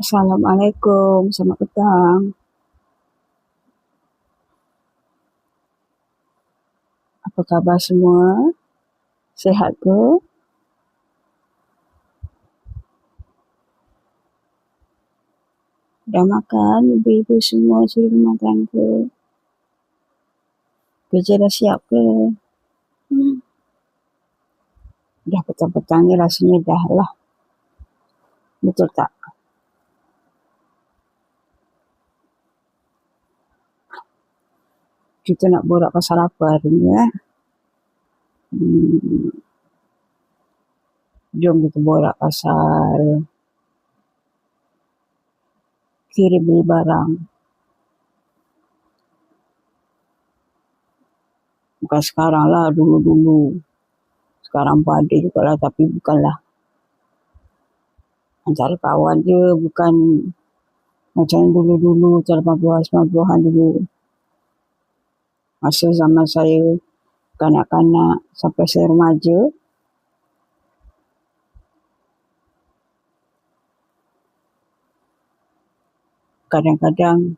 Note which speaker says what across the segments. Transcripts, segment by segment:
Speaker 1: Assalamualaikum, selamat petang. Apa khabar semua? Sihat ke? Dah makan ibu-ibu semua suri rumah tangga? Kerja dah siap ke? Dah petang-petang ni rasanya dah lah. Betul tak? Kita nak borak pasal apa hari ni Jom kita borak pasal kirim beli barang. Bukan sekarang lah, dulu-dulu. Sekarang pun ada juga lah, tapi bukanlah antara kawan je, bukan macam dulu-dulu, 80-an, 90-an dulu. Masa zaman saya kanak-kanak sampai saya remaja, kadang-kadang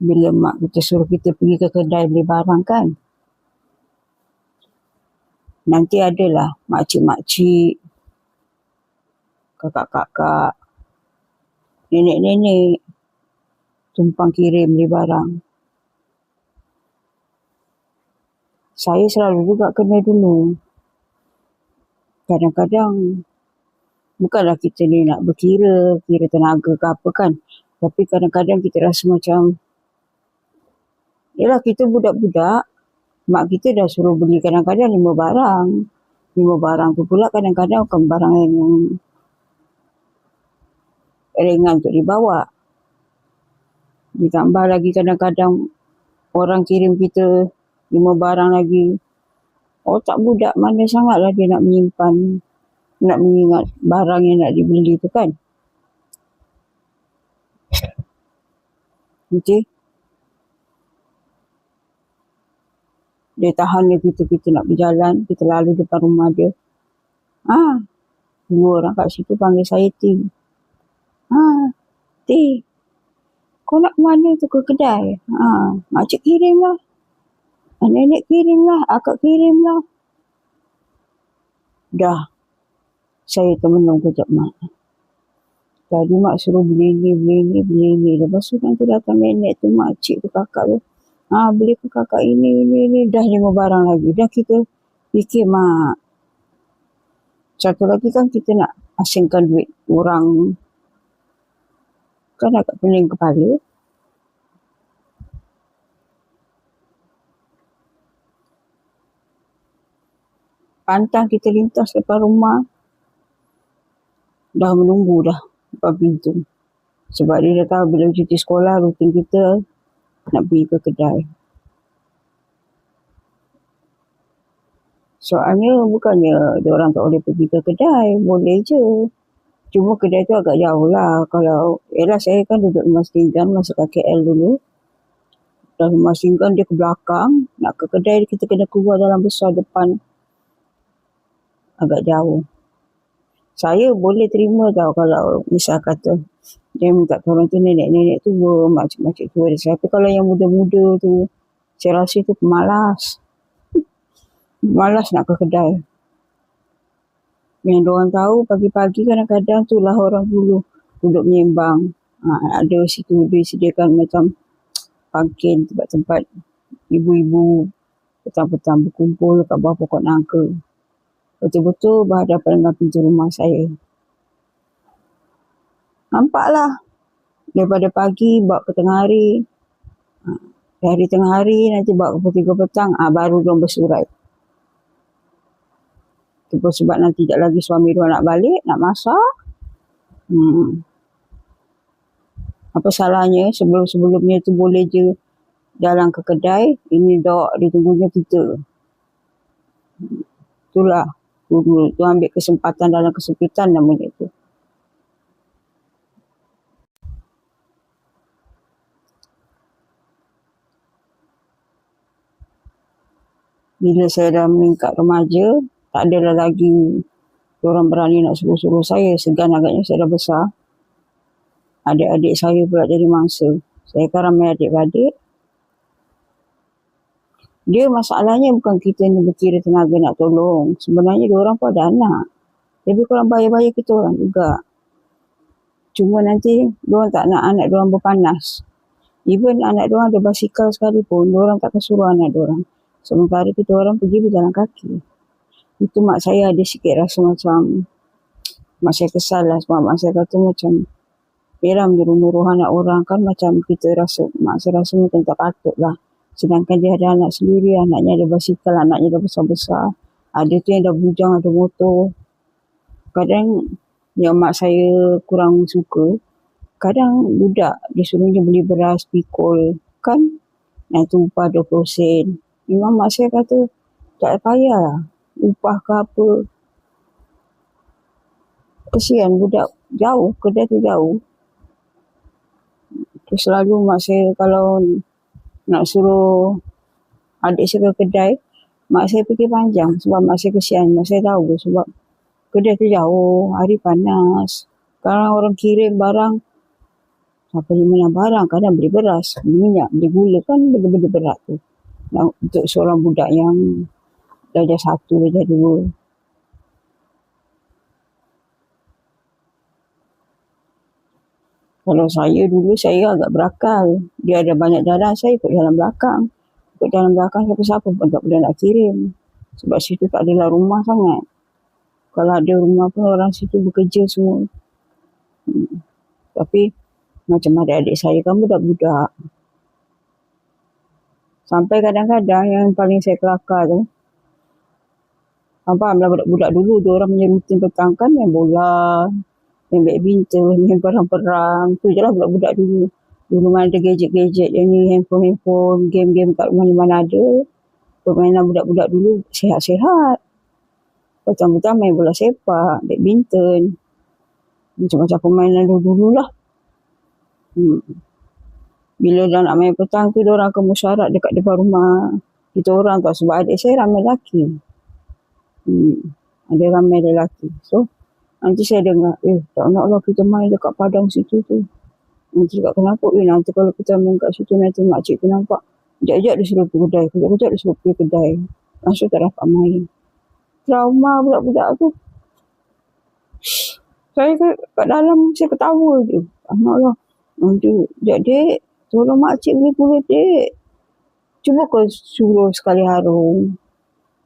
Speaker 1: bila mak kita suruh kita pergi ke kedai beli barang kan, nanti adalah makcik-makcik, kakak-kakak, nenek-nenek tumpang kirim beli barang. Saya selalu juga kena dulu. Kadang-kadang bukanlah kita ni nak kira tenaga ke apa kan, tapi kadang-kadang kita rasa macam yalah, kita budak-budak, mak kita dah suruh beli kadang-kadang 5 barang. 5 barang tu pula kadang-kadang bukan barang yang ringan untuk dibawa. Ditambah lagi kadang-kadang orang kirim kita 5 barang lagi. Otak budak mana sangatlah dia nak menyimpan, nak mengingat barang yang nak dibeli tu kan. Okay. Dia tahan dia kita nak berjalan, kita lalu depan rumah dia. 2 orang kat situ panggil saya T. T, kau nak ke mana tu, ke kedai? Makcik kirim lah. Nenek kirim lah, akak kirim lah. Dah, saya termenung kejap mak. Tadi mak suruh beli ni. Lepas tu nanti datang nenek tu, makcik tu, kakak tu. Beli ke kakak ini. Dah 5 barang lagi. Dah kita fikir mak. Satu lagi kan kita nak asingkan duit orang. Kan agak pening kepala. Pantang kita lintas depan rumah. Dah menunggu dah depan pintu. Sebab dia dah tahu bila cuti sekolah, rutin kita nak pergi ke kedai. Soalnya bukannya diorang tak boleh pergi ke kedai. Boleh je. Cuma kedai tu agak jauh lah. Kalau, saya kan duduk Mas Tinggan masa kat KL dulu. Dan Mas Tinggan dia ke belakang. Nak ke kedai kita kena keluar dalam besar depan. Agak jauh. Saya boleh terima tau kalau misal kata dia minta tolong tu nenek-nenek tu, makcik-makcik tu. Tapi kalau yang muda-muda tu, saya rasa tu pemalas. Malas nak ke kedai. Yang diorang tahu pagi-pagi kadang-kadang tu lah orang dulu duduk menyembang. Ada situ dia sediakan macam pangkin, tempat-tempat ibu-ibu petang-petang berkumpul kat bawah pokok nangka. Betul-betul berhadapan dengan pintu rumah saya. Nampaklah. Daripada pagi bawa ke tengah hari. Dari tengah hari nanti bawa ke pukul 3 petang. Baru diorang bersurat. Itu pun sebab nanti sekejap lagi suami diorang nak balik, nak masak. Apa salahnya sebelum-sebelumnya tu boleh je jalan ke kedai. Ini dok ditunggunya kita. Itulah. Tu ambil kesempatan dalam kesempitan namanya tu. Bila saya dah meningkat remaja, tak adalah lagi orang berani nak suruh-suruh saya. Segan agaknya saya dah besar. Adik-adik saya pula jadi mangsa. Saya kan ramai adik-adik. Dia masalahnya bukan kita ni berkira tenaga nak tolong. Sebenarnya dia orang pun ada anak. Tapi korang bayar-bayar kita orang juga. Cuma nanti dia orang tak nak anak dia orang berpanas. Even anak dia orang ada basikal sekalipun, dia orang takkan suruh anak dia orang. Sementara kita orang pergi berjalan kaki. Itu mak saya ada sikit rasa macam, mak saya kesal lah sebab mak saya kata macam, Yelah menyuruh-nyuruh anak orang kan macam kita rasa, mak saya rasa macam tak patut lah. Sedangkan dia ada anak sendiri, anaknya ada basikal, anaknya dah besar-besar. Ada tu yang dah bujang, ada motor. Kadang yang mak saya kurang suka, kadang budak disuruhnya beli beras, pikul, kan? Yang tu upah 20 sen. Memang mak saya kata, tak payah lah. Upah ke apa. Kesian budak jauh, kedai tu jauh. Tu selalu mak saya kalau nak suruh adik saya ke kedai, mak saya fikir panjang sebab mak saya kesian. Mak saya tahu sebab kedai tu jauh, hari panas. Sekarang orang kirim barang, siapa yang menang barang, kadang beli beras, beli minyak, beli gula, kan benda-benda berat tu. Untuk seorang budak yang darjah 1, darjah 2. Kalau saya dulu, saya agak berakal. Dia ada banyak jalan, saya ikut jalan belakang. Ikut jalan belakang, siapa-siapa pun tak boleh nak kirim. Sebab situ tak adalah rumah sangat. Kalau ada rumah pun, orang situ bekerja semua. Tapi, macam adik-adik saya kan budak-budak. Sampai kadang-kadang yang paling saya kelakar tu, fahamlah budak-budak dulu, dia orang punya rutin petang kan main bola, main badminton, main perang-perang. Tu je lah budak-budak dulu. Dulu mana ada gadget-gadget yang ni, handphone, game-game kat mana-mana ada. Permainan budak-budak dulu sihat-sihat. Petang-petang main bola sepak, badminton. Macam-macam permainan dulu-dulu lah. Bila dah nak main petang tu, dia orang akan musyarat dekat depan rumah kita orang tau. Sebab adik saya ramai lelaki. Ada ramai lelaki. So, nanti saya dengar, tak nak lah kita main dekat padang situ tu. Nanti cakap kenapa? Nanti kalau kita main kat situ, nanti makcik tu nampak. Kejap-kejap dia suruh pergi kedai. Kejap-kejap dia suruh pergi kedai. Langsung tak dapat main. Trauma budak-budak tu. Saya kat dalam, saya ketawa je. Tak nak lah. Nanti, sekejap dek, tolong makcik beli pula dek. Cuba kau suruh sekali harum.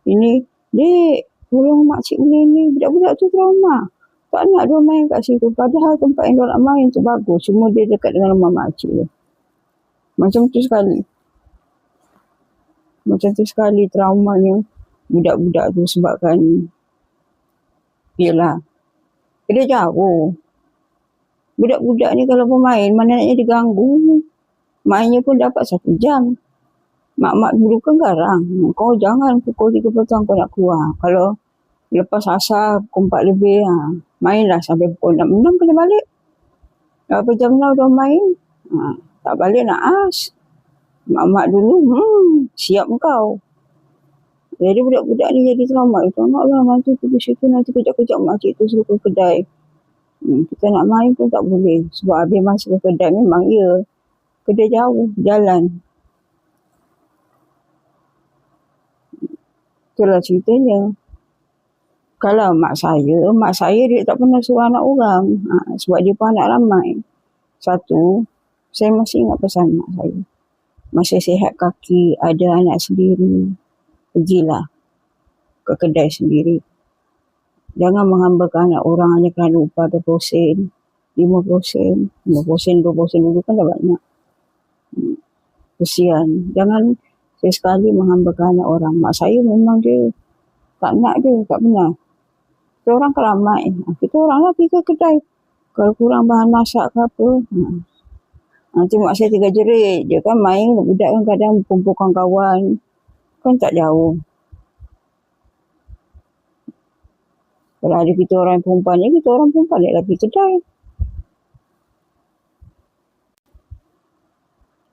Speaker 1: Ini, dek, tolong makcik beli ni. Budak-budak tu trauma. Tak nak dia main kat situ. Padahal tempat yang dia nak main tu bagus. Cuma dia dekat dengan rumah makcik tu. Macam tu sekali. Macam tu sekali traumanya budak-budak tu sebabkan yelah. Dia jauh. Budak-budak ni kalau bermain, mana naknya diganggu. Mainnya pun dapat 1 jam. Mak-mak dulu kan garang. Kau jangan pukul 3 petang kau nak keluar. Kalau lepas asar pukul 4 lebih, mainlah sampai pukul 6 kena balik. Berapa jam lah dah main. Tak balik nak as. Mak-mak dulu, siap kau. Jadi budak-budak ni jadi trauma. Tak nak lah nanti pergi situ, nanti kejap-kejap makcik tu suruh ke kedai. Kita nak main pun tak boleh. Sebab habis masa ke kedai memang ya. Kedai jauh, jalan. Itulah ceritanya. Kalau mak saya dia tak pernah suruh anak orang. Sebab dia pun anak ramai. Satu, saya masih ingat pesan mak saya. Masa sihat kaki, ada anak sendiri, pergilah ke kedai sendiri. Jangan menghambakan anak orang hanya kerana upah 20 sen, 50 sen, 50 sen, 20 sen dulu kan dah banyak. Kesian. Jangan sesekali menghambakan anak orang. Mak saya memang dia tak nak dia, tak pernah. Kita orang kan ramai. Kita orang lah pergi ke kedai. Kalau kurang bahan masak ke apa. Nanti mak saya tinggal jerit. Dia kan main, budak kan kadang kumpul kawan-kawan. Kan tak jauh. Kalau ada kita orang perempuan ni, kita orang perempuan nak pergi kedai.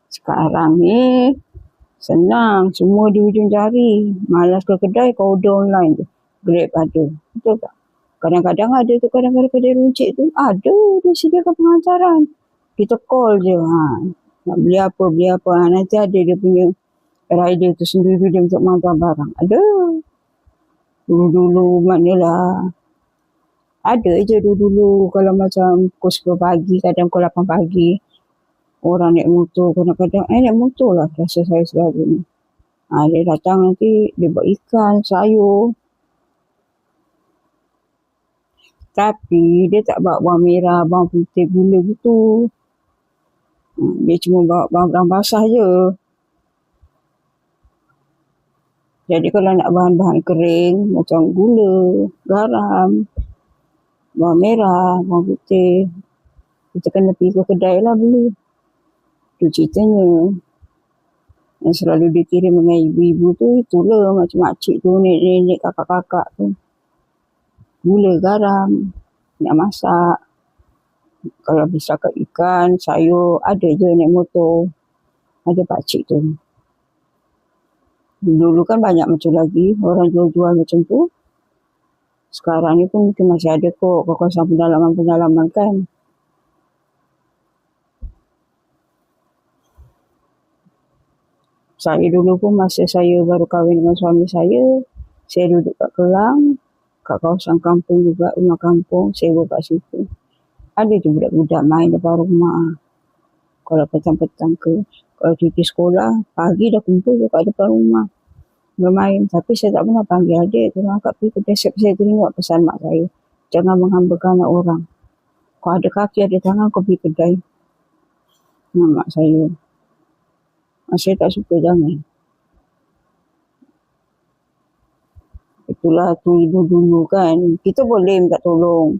Speaker 1: Sekarang ni, senang. Semua di ujung jari. Malas ke kedai, kau order online je. Grab ada. Betul tak? Kadang-kadang ada tu, kadang-kadang kedai runcit tu. Ada, dia sediakan pengantaran. Kita call je. Nak beli apa. Nanti ada dia punya rider tu sendiri dia untuk hantar barang. Ada. Dulu-dulu maknalah. Ada je dulu kalau macam pukul 10 pagi, kadang pukul 8 pagi. Orang naik motor, kadang-kadang naik motor lah rasa saya selalu ni. Dia datang nanti, dia buat ikan, sayur. Tapi dia tak bawa bawang merah, bawang putih, gula gitu. Dia cuma bawa barang basah je. Jadi kalau nak bahan-bahan kering, macam gula, garam, bawang merah, bawang putih, kita kena pergi ke kedai lah beli. Itu ceritanya. Yang selalu dikirim dengan ibu-ibu tu, itulah macam makcik tu, nenek-nenek, kakak-kakak tu. Gula, garam, nak masak. Kalau bercakap ikan, sayur, ada je naik motor. Ada pakcik tu. Dulu kan banyak macam lagi, orang jual-jual macam tu. Sekarang ni pun mungkin masih ada kok, kawasan pendalaman-pendalaman kan. Saya dulu pun masa saya baru kahwin dengan suami saya duduk kat Kelang, kat kawasan kampung juga, rumah kampung, sewa kat situ. Ada je budak-budak main depan rumah. Kalau petang-petang ke, kalau cuti sekolah, pagi dah kumpul je kat depan rumah. Bermain. Tapi saya tak pernah panggil adik. Tolong akak pergi kedai. Saya teringat pesan mak saya. Jangan menghambakan anak orang. Kau ada kaki, ada tangan, kau pergi kedai. Mak saya. Saya tak suka, jangan. Itulah tu ibu dulu kan. Kita boleh minta tolong.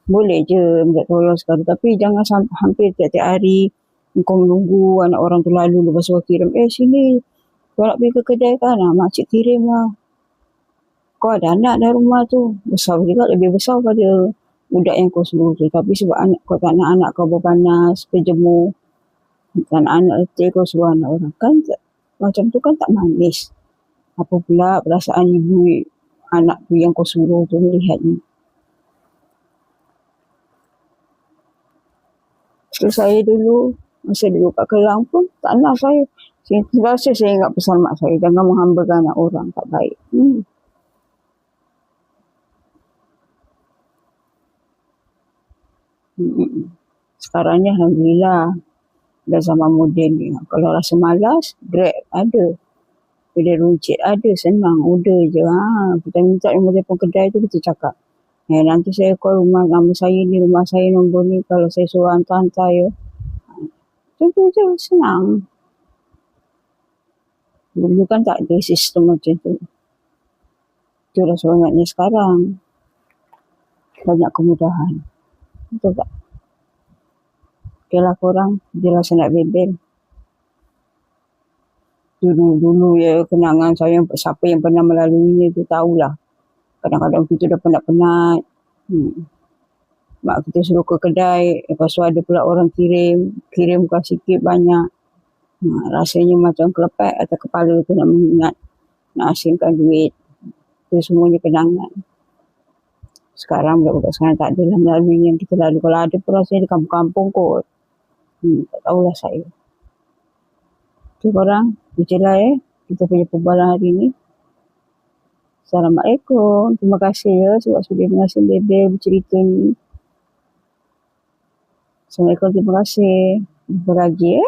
Speaker 1: Boleh je minta tolong sekali. Tapi jangan hampir tiap-tiap hari kau menunggu anak orang tu lalu lepas kau kirim. Sini. Kau nak pergi ke kedai kan? Makcik kirim lah. Kau ada anak dalam rumah tu. Besar juga. Lebih besar pada budak yang kau suruh tu. Tapi sebab kau tak nak anak kau berpanas, berjemur. Tak nak anak letih kau suruh anak orang. Kan macam tu kan tak manis. Apa pula perasaan ibu anak tu yang kau suruh tu melihat ni. So saya dulu, masa dulu kat Kelang pun, tak nak saya. Rasa saya ingat pesan mak saya, jangan menghambakan anak orang, tak baik. Sekarang ni Alhamdulillah, dah zaman moden ni. Kalau rasa malas, Grab ada. Bila runcit ada, senang, order je. Kita minta nombor telefon kedai tu, kita cakap. Nanti saya call rumah, nama saya ni, rumah saya nombor ni. Kalau saya suruh hantar-hantar ya. Contoh je, senang. Dulu kan tak ada sistem macam tu. Itulah sebenarnya sekarang. Banyak kemudahan. Betul tak? Okay lah korang, jelas saya nak bebel. Dulu ya kenangan saya, siapa yang pernah melaluinya tu tahulah. Kadang-kadang kita dah penat-penat. Mak kita suruh ke kedai, lepas tu ada pula orang kirim bukan sikit banyak. Rasanya macam kelepek atas kepala tu nak mengingat, nak asingkan duit. Itu semuanya kenangan. Sekarang budak-budak sekarang tak adalah melalui yang kita lalu. Kalau ada pun rasanya di kampung-kampung kot. Tak tahulah saya. Okay korang, itulah kita punya perbualan hari ni. Assalamualaikum. Terima kasih ya sebab sudah dengar Bebel bercerita ni. Assalamualaikum, terima kasih. Jumpa lagi